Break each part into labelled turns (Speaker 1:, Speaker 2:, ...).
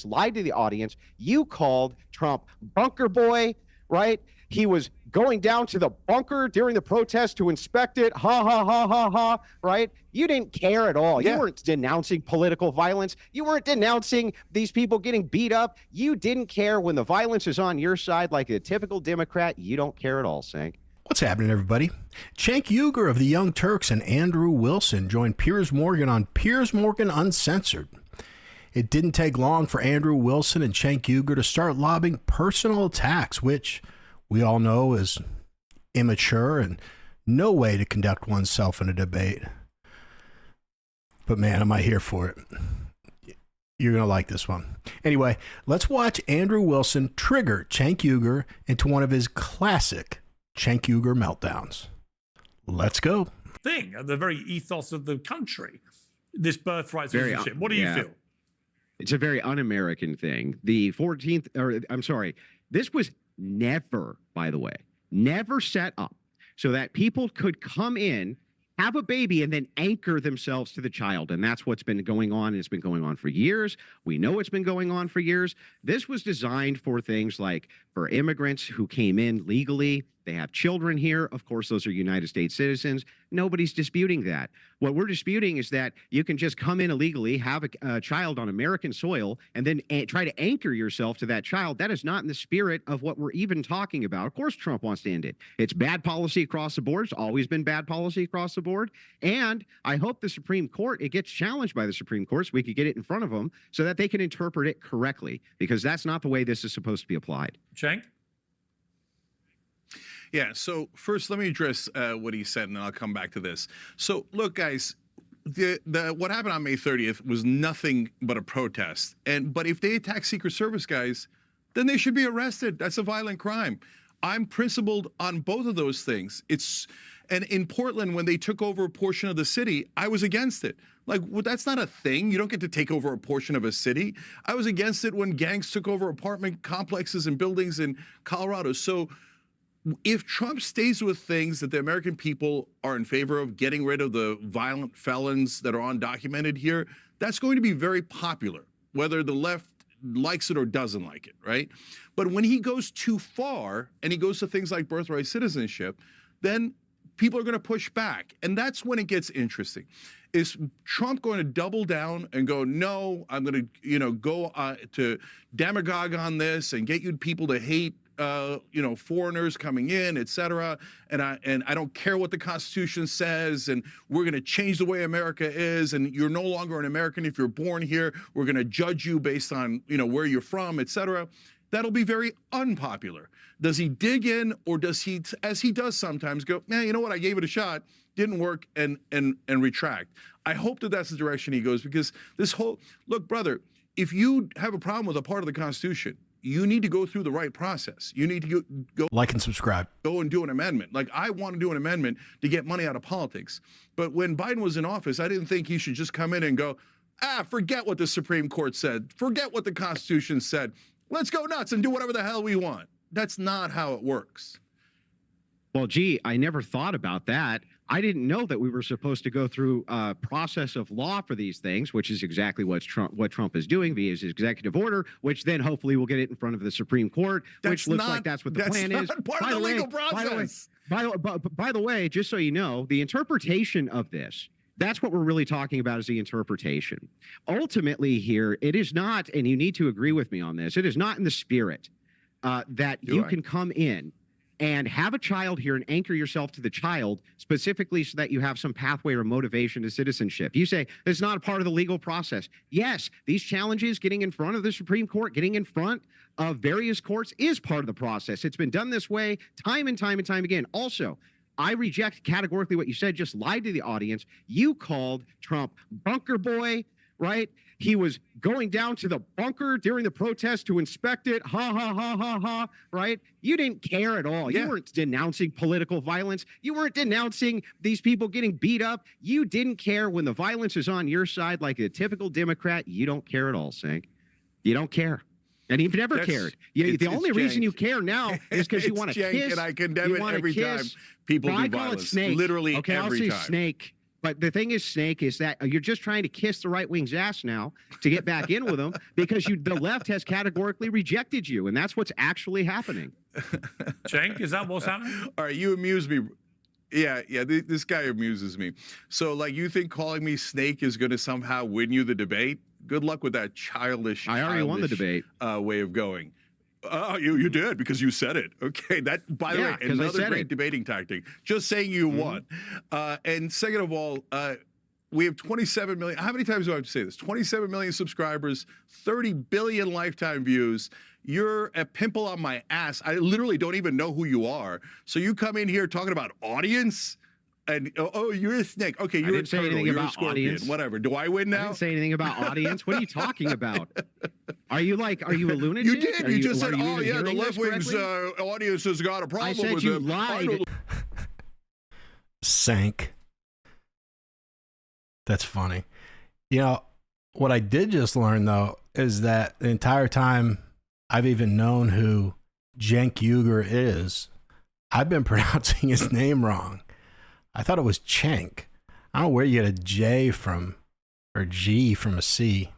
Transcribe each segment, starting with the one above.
Speaker 1: lied to the audience. You called Trump bunker boy, right? He was going down to the bunker during the protest to inspect it. Ha, ha, ha, ha, ha, right? You didn't care at all.
Speaker 2: Yeah.
Speaker 1: You weren't denouncing political violence. You weren't denouncing these people getting beat up. You didn't care when the violence is on your side like a typical Democrat. You don't care at all, Cenk.
Speaker 3: What's happening, everybody? Cenk Uygur of the Young Turks and Andrew Wilson joined Piers Morgan on Piers Morgan Uncensored. It didn't take long for Andrew Wilson and Cenk Uygur to start lobbing personal attacks, which we all know is immature and no way to conduct oneself in a debate. But man, am I here for it. You're going to like this one. Anyway, let's watch Andrew Wilson trigger Cenk Uygur into one of his classic Cenk Uygur meltdowns. Let's go.
Speaker 4: The very ethos of the country, this birthright citizenship. What do you feel?
Speaker 1: It's a very un-American thing. The 14th, or I'm sorry, this was never, by the way, never set up so that people could come in, have a baby, and then anchor themselves to the child. And that's what's been going on. It's been going on for years. We know it's been going on for years. This was designed for things like for immigrants who came in legally. They have children here. Of course, those are United States citizens. Nobody's disputing that. What we're disputing is that you can just come in illegally, have a child on American soil, and then try to anchor yourself to that child. That is not in the spirit of what we're even talking about. Of course, Trump wants to end it. It's bad policy across the board. It's always been bad policy across the board. And I hope the Supreme Court, it gets challenged by the Supreme Court so we could get it in front of them so that they can interpret it correctly, because that's not the way this is supposed to be applied.
Speaker 4: Cenk?
Speaker 2: Yeah, so first let me address what he said, and then I'll come back to this. So look, guys, what happened on May 30th was nothing but a protest. But if they attack Secret Service guys, then they should be arrested. That's a violent crime. I'm principled on both of those things. And in Portland, when they took over a portion of the city, I was against it. Like, well, that's not a thing. You don't get to take over a portion of a city. I was against it when gangs took over apartment complexes and buildings in Colorado. So if Trump stays with things that the American people are in favor of, getting rid of the violent felons that are undocumented here, that's going to be very popular, whether the left likes it or doesn't like it, right? But when he goes too far and he goes to things like birthright citizenship, then people are going to push back. And that's when it gets interesting. Is Trump going to double down and go, no, I'm going to, go to demagogue on this and get you people to hate foreigners coming in, et cetera, and I don't care what the Constitution says, and we're going to change the way America is, and you're no longer an American if you're born here. We're going to judge you based on where you're from, et cetera. That'll be very unpopular. Does he dig in, or does he, as he does sometimes, go, man, you know what? I gave it a shot, didn't work, and retract. I hope that that's the direction he goes, because this whole look, brother, if you have a problem with a part of the Constitution, you need to go through the right process. You need to go
Speaker 3: Like and subscribe.
Speaker 2: Go and do an amendment. Like, I want to do an amendment to get money out of politics. But when Biden was in office, I didn't think he should just come in and go, forget what the Supreme Court said. Forget what the Constitution said. Let's go nuts and do whatever the hell we want. That's not how it works.
Speaker 1: Well, gee, I never thought about that. I didn't know that we were supposed to go through a process of law for these things, which is exactly what Trump is doing via his executive order, which then hopefully will get it in front of the Supreme Court, which looks like that's what the plan is.
Speaker 2: That's part of the legal process.
Speaker 1: By the way, just so you know, the interpretation of this, that's what we're really talking about, is the interpretation. Ultimately here, it is not, and you need to agree with me on this, it is not in the spirit that you can come in and have a child here and anchor yourself to the child specifically so that you have some pathway or motivation to citizenship. You say it's not a part of the legal process. Yes, these challenges, getting in front of the Supreme Court, getting in front of various courts, is part of the process. It's been done this way time and time and time again. Also, I reject categorically what you said, just lied to the audience. You called Trump bunker boy, right? He was going down to the bunker during the protest to inspect it. Ha, ha, ha, ha, ha, right? You didn't care at all.
Speaker 2: Yeah.
Speaker 1: You weren't denouncing political violence. You weren't denouncing these people getting beat up. You didn't care when the violence is on your side like a typical Democrat. You don't care at all, Cenk. You don't care. And you've never cared. The only reason you care now is because you want to kiss.
Speaker 2: And I condemn it every time people do violence.
Speaker 1: Snake.
Speaker 2: Literally
Speaker 1: okay,
Speaker 2: every
Speaker 1: I'll say
Speaker 2: time.
Speaker 1: snake. But the thing is, Snake, is that you're just trying to kiss the right wing's ass now to get back in with them because the left has categorically rejected you, and that's what's actually happening.
Speaker 4: Cenk, is that what's happening?
Speaker 2: All right, you amuse me. Yeah, this guy amuses me. So, like, you think calling me Snake is going to somehow win you the debate? Good luck with that childish.
Speaker 1: I already won the debate.
Speaker 2: Way of going. You did because you said it. Okay, that by the way, another great debating tactic. Just saying you won. And second of all, we have 27 million. How many times do I have to say this? 27 million subscribers, 30 billion lifetime views. You're a pimple on my ass. I literally don't even know who you are. So you come in here talking about audience. And you're a snake. Okay, you're a turtle. You're a scorpion. Audience. Whatever. Do I win now?
Speaker 1: I didn't say anything about audience. What are you talking about? Are you a lunatic?
Speaker 2: You did. You just said, "Oh yeah, the left wing's audience has got a problem with it."
Speaker 1: I said you lied.
Speaker 3: Cenk. That's funny. You know what I did just learn though is that the entire time I've even known who Cenk Uygur is, I've been pronouncing his name wrong. I thought it was Cenk. I don't know where you get a J from, or G from a C.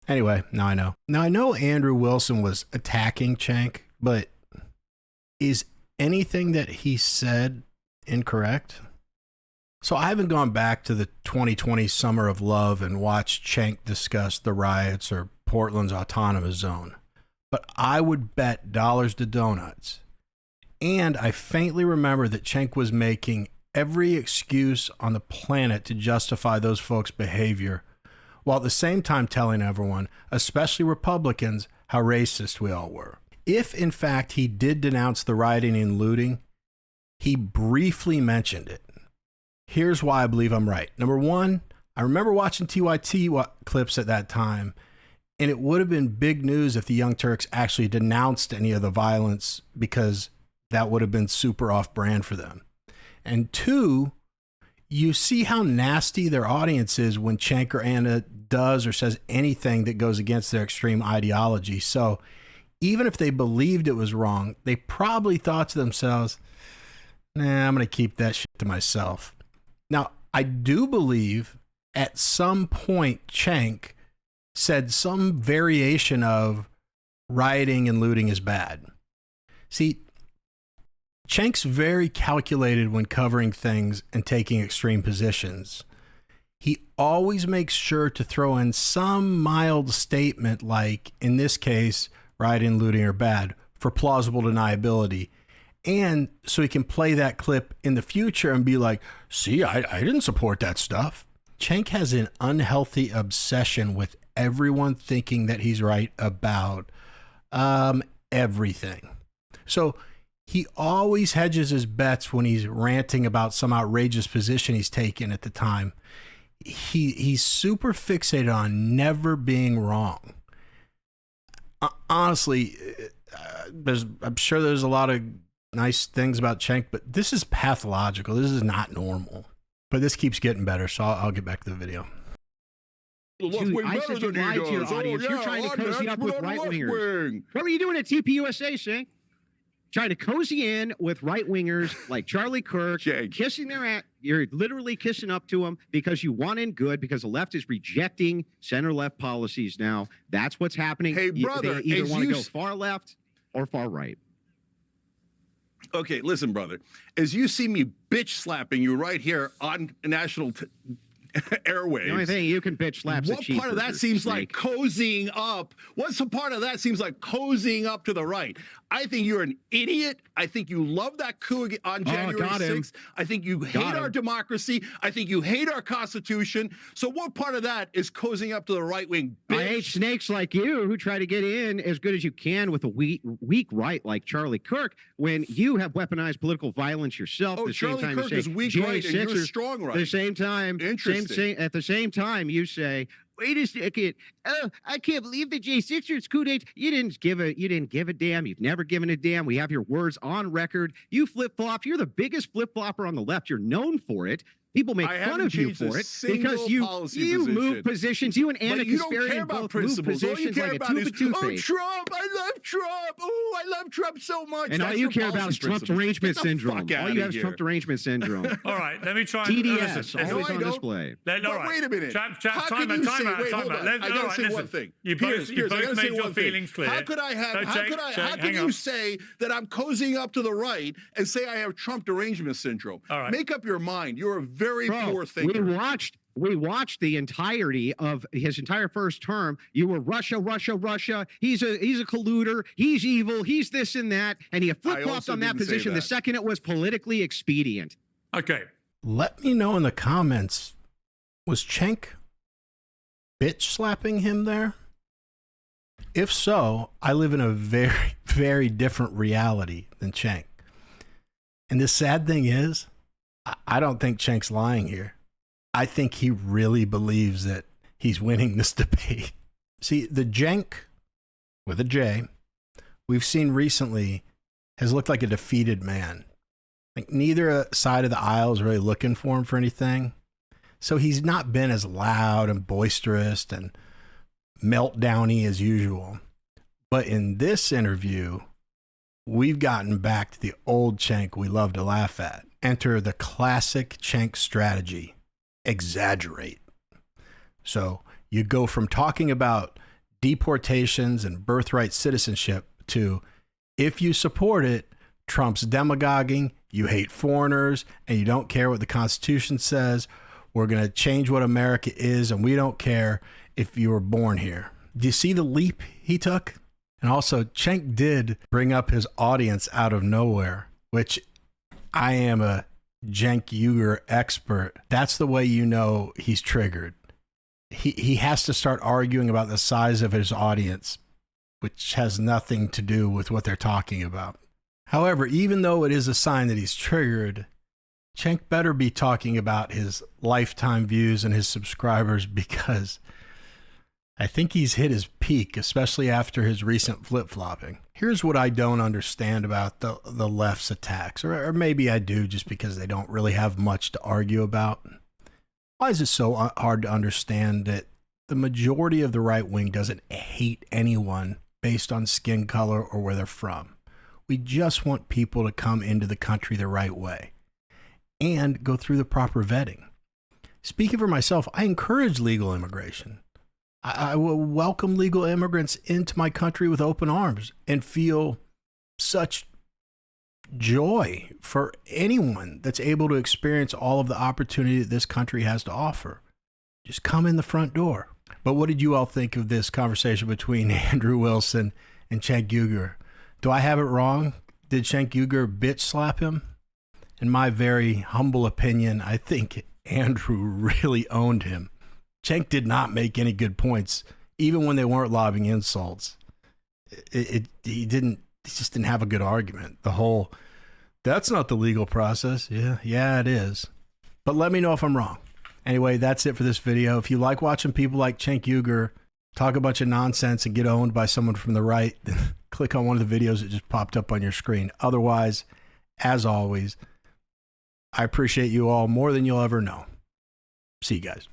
Speaker 3: Anyway, now I know. Now I know Andrew Wilson was attacking Cenk, but is anything that he said incorrect? So I haven't gone back to the 2020 Summer of Love and watched Cenk discuss the riots or Portland's autonomous zone. But I would bet dollars to donuts. And I faintly remember that Cenk was making every excuse on the planet to justify those folks' behavior, while at the same time telling everyone, especially Republicans, how racist we all were. If, in fact, he did denounce the rioting and looting, he briefly mentioned it. Here's why I believe I'm right. Number one, I remember watching TYT clips at that time, and it would have been big news if the Young Turks actually denounced any of the violence, because that would have been super off-brand for them. And two, you see how nasty their audience is when Cenk or Anna does or says anything that goes against their extreme ideology. So even if they believed it was wrong, they probably thought to themselves, nah, I'm going to keep that shit to myself. Now, I do believe at some point Cenk said some variation of rioting and looting is bad. See, Cenk's very calculated when covering things and taking extreme positions. He always makes sure to throw in some mild statement like, in this case, rioting and looting are bad, for plausible deniability. And so he can play that clip in the future and be like, see, I didn't support that stuff. Cenk has an unhealthy obsession with everyone thinking that he's right about everything. So he always hedges his bets when he's ranting about some outrageous position he's taken at the time. He's super fixated on never being wrong. Honestly, I'm sure there's a lot of nice things about Cenk, but this is pathological. This is not normal. But this keeps getting better, so I'll get back to the video.
Speaker 1: I said you lied to your audience. You're trying to cozy up with right-wingers. What were you doing at TPUSA, Cenk? Trying to cozy in with right-wingers like Charlie Kirk, kissing their ass. You're literally kissing up to them because you want in good, because the left is rejecting center-left policies now. That's what's happening.
Speaker 2: Hey, brother,
Speaker 1: they either want to go far left or far right.
Speaker 2: Okay, listen, brother. As you see me bitch slapping you right here on national airwaves.
Speaker 1: The only thing you can bitch slap.
Speaker 2: What part of that seems like cozying up? What's the part of that seems like cozying up to the right? I think you're an idiot. I think you love that coup on January 6th. I think you hate our democracy. I think you hate our Constitution. So what part of that is cozying up to the right wing? Bitch?
Speaker 1: I hate snakes like you who try to get in as good as you can with a weak right like Charlie Kirk when you have weaponized political violence yourself.
Speaker 2: Oh, Charlie Kirk is weak right and you're strong right.
Speaker 1: At the same time, at the same time, you say, wait a second. Oh, I can't believe the J6ers coup d'etat. You didn't give a damn. You've never given a damn. We have your words on record. You flip-flopped. You're the biggest flip-flopper on the left. You're known for it. People make fun of you for it because you move positions. You and Anna Kasparian both move positions like a tube of toothpaste.
Speaker 2: Oh, Trump! I love Trump! Oh, I love Trump so much.
Speaker 1: And all
Speaker 2: That's
Speaker 1: you
Speaker 2: your
Speaker 1: care about
Speaker 2: policy
Speaker 1: is Trump
Speaker 2: principles.
Speaker 1: derangement
Speaker 2: Get the
Speaker 1: syndrome.
Speaker 2: fuck
Speaker 1: All
Speaker 2: outta
Speaker 1: you have is
Speaker 2: here.
Speaker 1: Trump derangement syndrome.
Speaker 4: All right, let me try.
Speaker 1: TDS,
Speaker 4: listen,
Speaker 1: always
Speaker 2: I
Speaker 1: on
Speaker 2: don't.
Speaker 1: display.
Speaker 2: But
Speaker 4: all right.
Speaker 2: wait a minute.
Speaker 4: Chaps,
Speaker 2: How
Speaker 4: time
Speaker 2: can you
Speaker 4: out,
Speaker 2: say,
Speaker 4: time out,
Speaker 2: wait,
Speaker 4: time
Speaker 2: hold
Speaker 4: out.
Speaker 2: on.
Speaker 4: Let's-
Speaker 2: I
Speaker 4: all
Speaker 2: gotta
Speaker 4: right,
Speaker 2: say
Speaker 4: listen.
Speaker 2: one thing.
Speaker 4: You
Speaker 2: Piers,
Speaker 4: both
Speaker 2: I gotta say
Speaker 4: made your
Speaker 2: one thing.
Speaker 4: feelings clear.
Speaker 2: How could I have?
Speaker 4: No,
Speaker 2: How
Speaker 4: Cenk,
Speaker 2: could
Speaker 4: Cenk,
Speaker 2: how
Speaker 4: hang
Speaker 2: can
Speaker 4: on.
Speaker 2: you say that I'm cozying up to the right and say I have Trump derangement syndrome?
Speaker 4: All right.
Speaker 2: Make up your mind. You're a very poor
Speaker 1: Bro,
Speaker 2: thinker.
Speaker 1: we watched the entirety of his entire first term. You were Russia, Russia, Russia. He's a colluder. He's evil. He's this and that. And he flip-flopped
Speaker 2: also
Speaker 1: on that
Speaker 2: didn't say
Speaker 1: position the
Speaker 2: that.
Speaker 1: second it was politically expedient.
Speaker 4: Okay.
Speaker 3: Let me know in the comments, was Cenk bitch slapping him there? If so, I live in a very, very different reality than Cenk. And the sad thing is, I don't think Cenk's lying here. I think he really believes that he's winning this debate. See, the Cenk, with a J, we've seen recently has looked like a defeated man. Like neither side of the aisle is really looking for him for anything. So he's not been as loud and boisterous and meltdowny as usual. But in this interview, we've gotten back to the old Cenk we love to laugh at. Enter the classic Cenk strategy. Exaggerate. So you go from talking about deportations and birthright citizenship to, if you support it, Trump's demagoguing, you hate foreigners, and you don't care what the Constitution says. We're going to change what America is, and we don't care if you were born here. Do you see the leap he took? And also, Cenk did bring up his audience out of nowhere, which I am a Cenk Uygur expert. That's the way you know he's triggered. He has to start arguing about the size of his audience, which has nothing to do with what they're talking about. However, even though it is a sign that he's triggered, Cenk better be talking about his lifetime views and his subscribers, because I think he's hit his peak, especially after his recent flip-flopping. Here's what I don't understand about the left's attacks, or maybe I do just because they don't really have much to argue about. Why is it so hard to understand that the majority of the right wing doesn't hate anyone based on skin color or where they're from? We just want people to come into the country the right way and go through the proper vetting. Speaking for myself, I encourage legal immigration. I will welcome legal immigrants into my country with open arms and feel such joy for anyone that's able to experience all of the opportunity that this country has to offer. Just come in the front door. But what did you all think of this conversation between Andrew Wilson and Cenk Uygur? Do I have it wrong? Did Cenk Uygur bitch slap him? In my very humble opinion, I think Andrew really owned him. Cenk did not make any good points, even when they weren't lobbing insults. He just didn't have a good argument. The whole, that's not the legal process. Yeah, it is. But let me know if I'm wrong. Anyway, that's it for this video. If you like watching people like Cenk Uygur talk a bunch of nonsense and get owned by someone from the right, then click on one of the videos that just popped up on your screen. Otherwise, as always, I appreciate you all more than you'll ever know. See you guys.